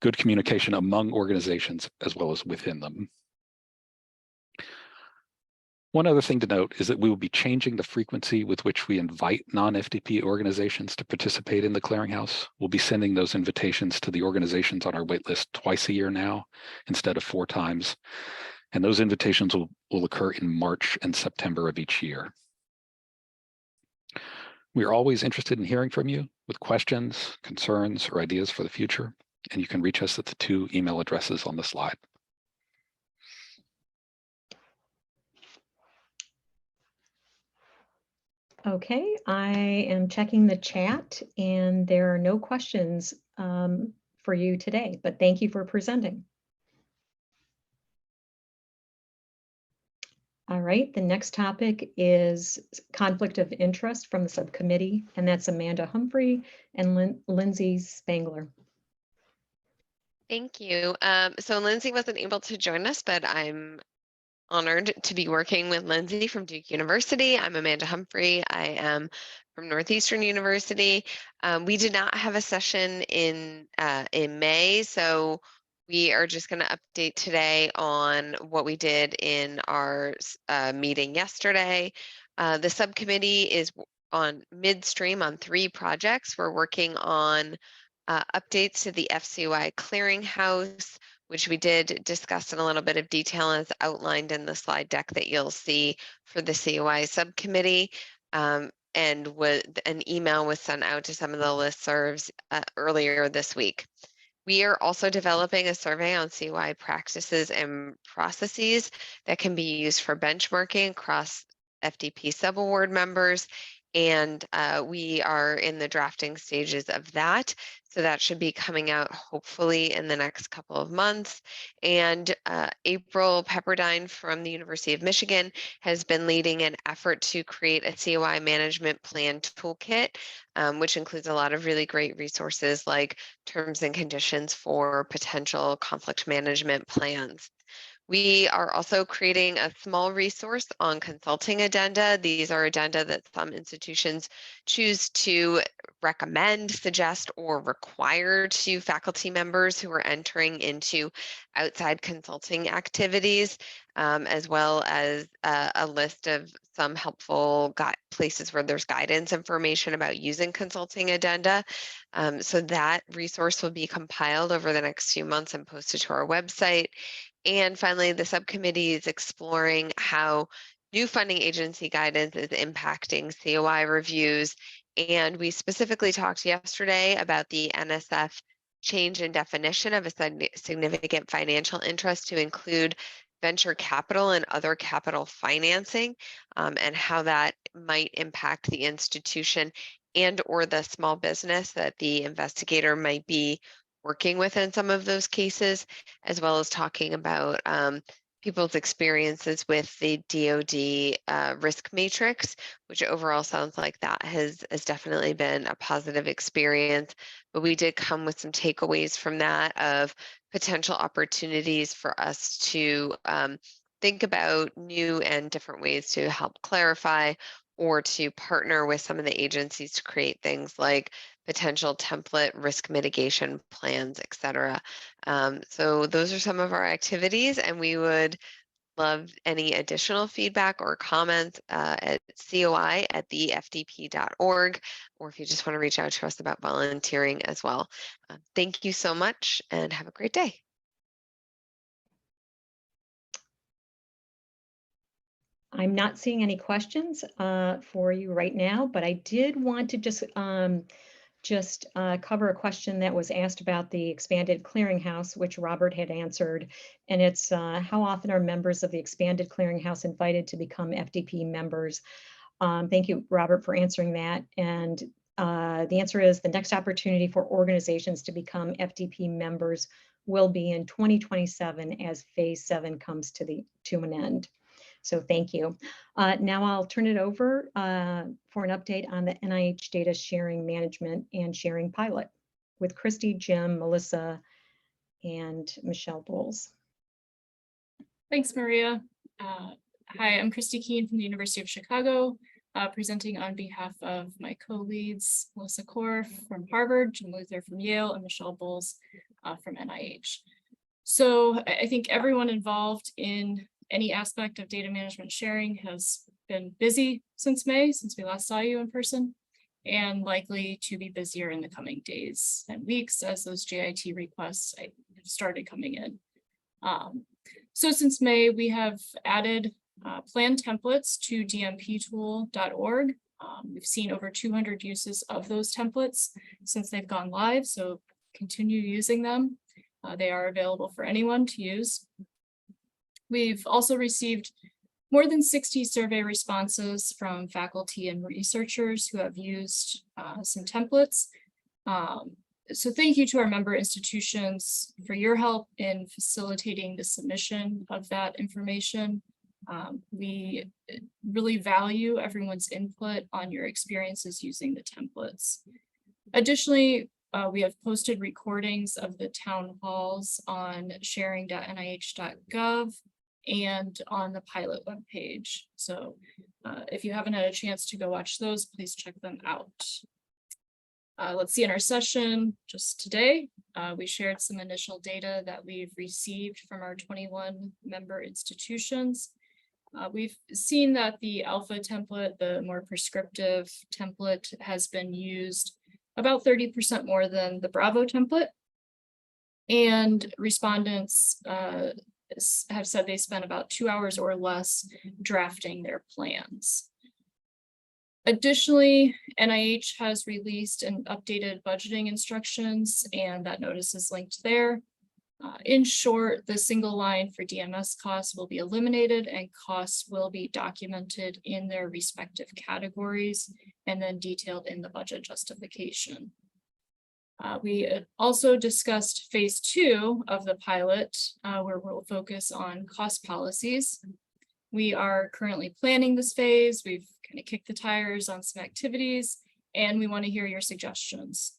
good communication among organizations as well as within them. One other thing to note is that we will be changing the frequency with which we invite non-FDP organizations to participate in the clearinghouse. We'll be sending those invitations to the organizations on our waitlist twice a year now, instead of 4 times. And those invitations will occur in March and September of each year. We are always interested in hearing from you with questions, concerns, or ideas for the future, and you can reach us at the 2 email addresses on the slide. Okay, I am checking the chat and there are no questions for you today, but thank you for presenting. All right, the next topic is conflict of interest from the subcommittee, and that's Amanda Humphrey and Lindsay Spangler. Thank you. So Lindsay wasn't able to join us, but I'm honored to be working with Lindsay from Duke University. I'm Amanda Humphrey. I am from Northeastern University. We did not have a session in May, so we are just going to update today on what we did in our meeting yesterday. The subcommittee is on midstream on 3 projects. We're working on updates to the FCY Clearinghouse, which we did discuss in a little bit of detail as outlined in the slide deck that you'll see for the COI subcommittee. And an email was sent out to some of the listservs earlier this week. We are also developing a survey on COI practices and processes that can be used for benchmarking across FDP subaward members. And we are in the drafting stages of that. So that should be coming out hopefully in the next couple of months. And April Pepperdine from the University of Michigan has been leading an effort to create a COI management plan toolkit, which includes a lot of really great resources like terms and conditions for potential conflict management plans. We are also creating a small resource on consulting addenda. These are addenda that some institutions choose to recommend, suggest, or require to faculty members who are entering into outside consulting activities, as well as a list of some helpful places where there's guidance information about using consulting addenda. So that resource will be compiled over the next few months and posted to our website. And finally, the subcommittee is exploring how new funding agency guidance is impacting COI reviews. And we specifically talked yesterday about the NSF change in definition of a significant financial interest to include venture capital and other capital financing, and how that might impact the institution and or the small business that the investigator might be working with in some of those cases, as well as talking about people's experiences with the DoD risk matrix, which overall sounds like that has definitely been a positive experience. But we did come with some takeaways from that of potential opportunities for us to think about new and different ways to help clarify or to partner with some of the agencies to create things like potential template risk mitigation plans, et cetera. So those are some of our activities, and we would love any additional feedback or comments at coi@thefdp.org, or if you just want to reach out to us about volunteering as well. Thank you so much and have a great day. I'm not seeing any questions for you right now, but I did want to just cover a question that was asked about the expanded clearinghouse, which Robert had answered. And it's how often are members of the expanded clearinghouse invited to become FDP members? Thank you, Robert, for answering that. And the answer is the next opportunity for organizations to become FDP members will be in 2027 as phase 7 comes to an end. So thank you. Now I'll turn it over for an update on the NIH data sharing management and sharing pilot with Christy, Jim, Melissa, and Michelle Bowles. Thanks, Maria. Hi, I'm Christy Keene from the University of Chicago, presenting on behalf of my co-leads, Melissa Korf from Harvard, Jim Luther from Yale, and Michelle Bowles from NIH. So I think everyone involved in any aspect of data management sharing has been busy since May, since we last saw you in person, and likely to be busier in the coming days and weeks as those JIT requests have started coming in. So since May, we have added plan templates to dmptool.org. We've seen over 200 uses of those templates since they've gone live, so continue using them. They are available for anyone to use. We've also received more than 60 survey responses from faculty and researchers who have used some templates. So thank you to our member institutions for your help in facilitating the submission of that information. We really value everyone's input on your experiences using the templates. Additionally, we have posted recordings of the town halls on sharing.nih.gov and on the pilot webpage. So if you haven't had a chance to go watch those, please check them out. Let's see, in our session just today, we shared some initial data that we've received from our 21 member institutions. We've seen that the alpha template, the more prescriptive template, has been used about 30% more than the Bravo template. And respondents have said they spent about 2 hours or less drafting their plans. Additionally, NIH has released an updated budgeting instructions, and that notice is linked there. In short, the single line for DMS costs will be eliminated and costs will be documented in their respective categories and then detailed in the budget justification. We also discussed phase 2 of the pilot, where we'll focus on cost policies. We are currently planning this phase. We've kind of kicked the tires on some activities, and we want to hear your suggestions.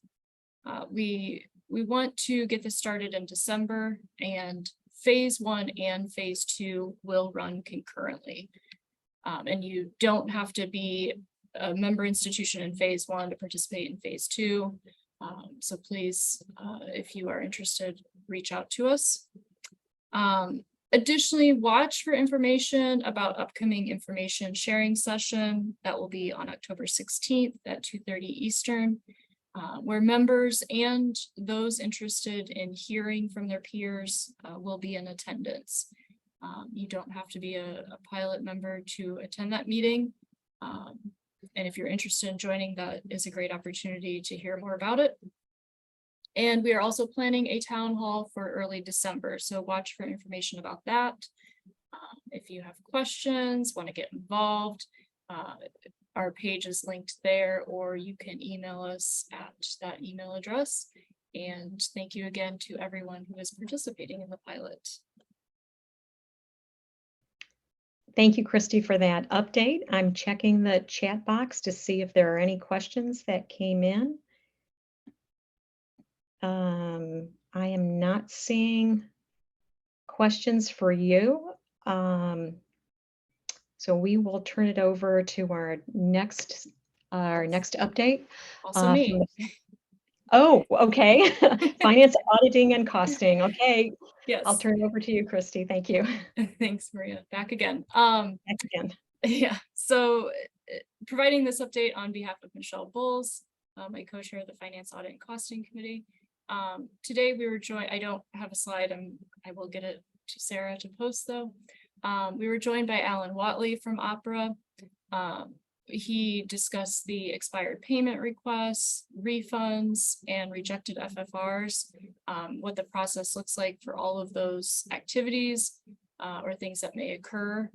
We want to get this started in December, and phase 1 and phase 2 will run concurrently. And you don't have to be a member institution in phase 1 to participate in phase 2. So please, if you are interested, reach out to us. Additionally, watch for information about upcoming information sharing session that will be on October 16th at 2:30 Eastern, where members and those interested in hearing from their peers will be in attendance. You don't have to be a pilot member to attend that meeting. And if you're interested in joining, that is a great opportunity to hear more about it. And we are also planning a town hall for early December, so watch for information about that. If you have questions, want to get involved, our page is linked there, or you can email us at that email address. And thank you again to everyone who is participating in the pilot. Thank you, Christy, for that update. I'm checking the chat box to see if there are any questions that came in. I am not seeing questions for you. So we will turn it over to our next update. Also me. Oh, okay. Finance, auditing, and costing. Okay. Yes. I'll turn it over to you, Christy. Thank you. Thanks, Maria. Back again. Back again. Yeah, so providing this update on behalf of Michelle Bowles, my co-chair of the Finance, Audit, and Costing Committee. Today we were joined, I don't have a slide, I will get it to Sarah to post though. We were joined by Alan Watley from Opera. He discussed the expired payment requests, refunds, and rejected FFRs, what the process looks like for all of those activities or things that may occur.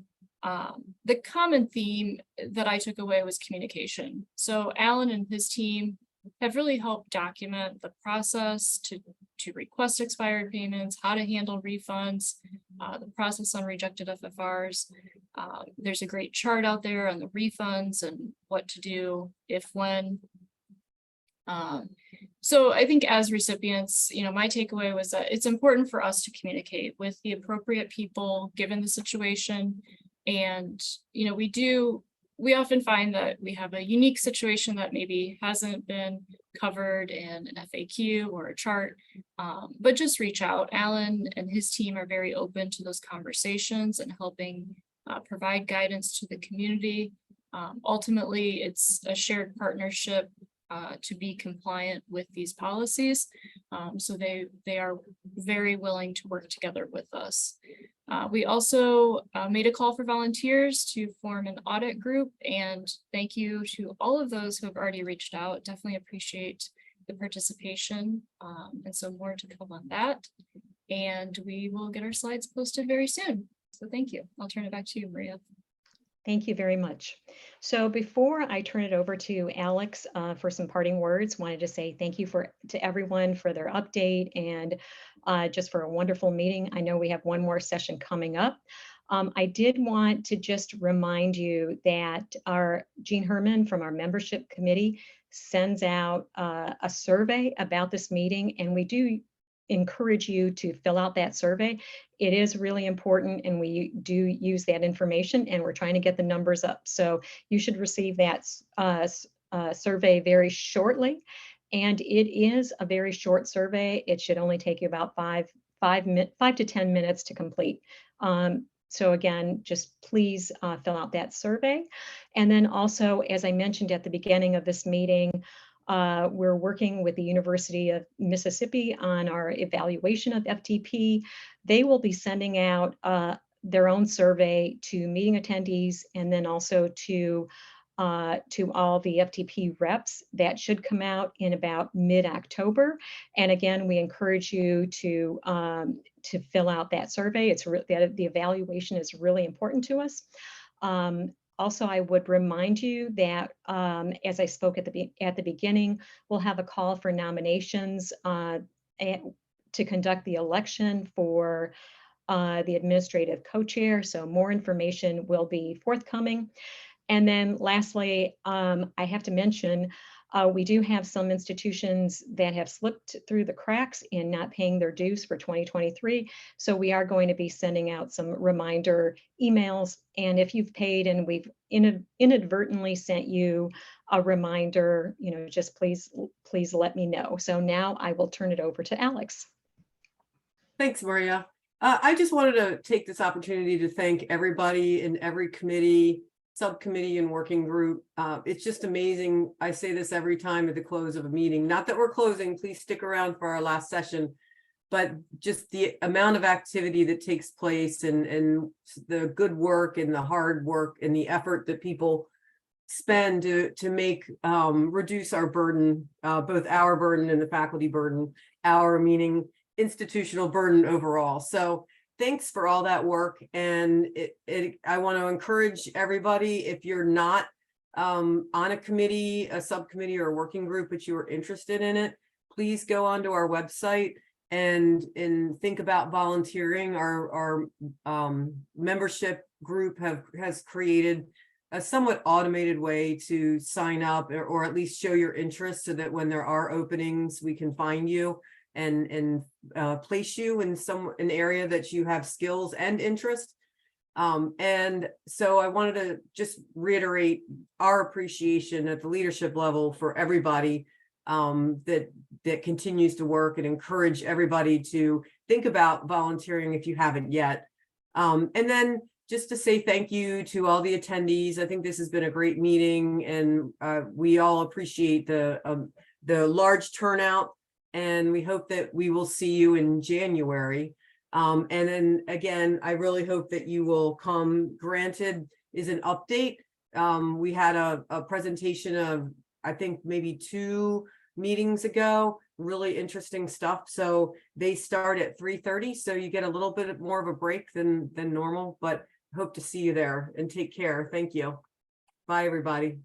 The common theme that I took away was communication. So Alan and his team have really helped document the process to request expired payments, how to handle refunds, the process on rejected FFRs. There's a great chart out there on the refunds and what to do if when. So I think as recipients, my takeaway was that it's important for us to communicate with the appropriate people given the situation. And, we often find that we have a unique situation that maybe hasn't been covered in an FAQ or a chart, but just reach out. Alan and his team are very open to those conversations and helping provide guidance to the community. Ultimately, it's a shared partnership to be compliant with these policies. So they are very willing to work together with us. We also made a call for volunteers to form an audit group, and thank you to all of those who have already reached out. Definitely appreciate the participation, and so more to come on that. And we will get our slides posted very soon. So thank you. I'll turn it back to you, Maria. Thank you very much. So before I turn it over to Alex for some parting words, wanted to say thank you to everyone for their update and just for a wonderful meeting. I know we have one more session coming up. I did want to just remind you that our Jean Herman from our membership committee sends out a survey about this meeting, and we do encourage you to fill out that survey. It is really important, and we do use that information, and we're trying to get the numbers up. So you should receive that survey very shortly. And it is a very short survey. It should only take you about 5 to 10 minutes to complete. So again, just please fill out that survey. And then also, as I mentioned at the beginning of this meeting, we're working with the University of Mississippi on our evaluation of FTP. They will be sending out their own survey to meeting attendees, and then also to all the FTP reps. That should come out in about mid-October. And again, we encourage you to fill out that survey. The evaluation is really important to us. Also, I would remind you that, as I spoke at the beginning, we'll have a call for nominations to conduct the election for the administrative co-chair. So more information will be forthcoming. And then lastly, I have to mention, we do have some institutions that have slipped through the cracks in not paying their dues for 2023. So we are going to be sending out some reminder emails. And if you've paid and we've inadvertently sent you a reminder, just please let me know. So now I will turn it over to Alex. Thanks, Maria. I just wanted to take this opportunity to thank everybody in every committee, subcommittee, and working group. It's just amazing. I say this every time at the close of a meeting. Not that we're closing, please stick around for our last session, but just the amount of activity that takes place and the good work and the hard work and the effort that people spend to make reduce our burden, both our burden and the faculty burden, our meaning institutional burden overall. So thanks for all that work. And I want to encourage everybody, if you're not on a committee, a subcommittee, or a working group, but you are interested in it, please go onto our website and think about volunteering. Our membership group has created a somewhat automated way to sign up, or at least show your interest, so that when there are openings, we can find you and place you in an area that you have skills and interest. And so I wanted to just reiterate our appreciation at the leadership level for everybody that continues to work, and encourage everybody to think about volunteering if you haven't yet. And then just to say thank you to all the attendees. I think this has been a great meeting, and we all appreciate the large turnout, and we hope that we will see you in January. And then again, I really hope that you will come. Granted is an update. We had a presentation of, I think, maybe 2 meetings ago, really interesting stuff. So they start at 3:30, so you get a little bit more of a break than normal, but hope to see you there, and take care. Thank you. Bye, everybody.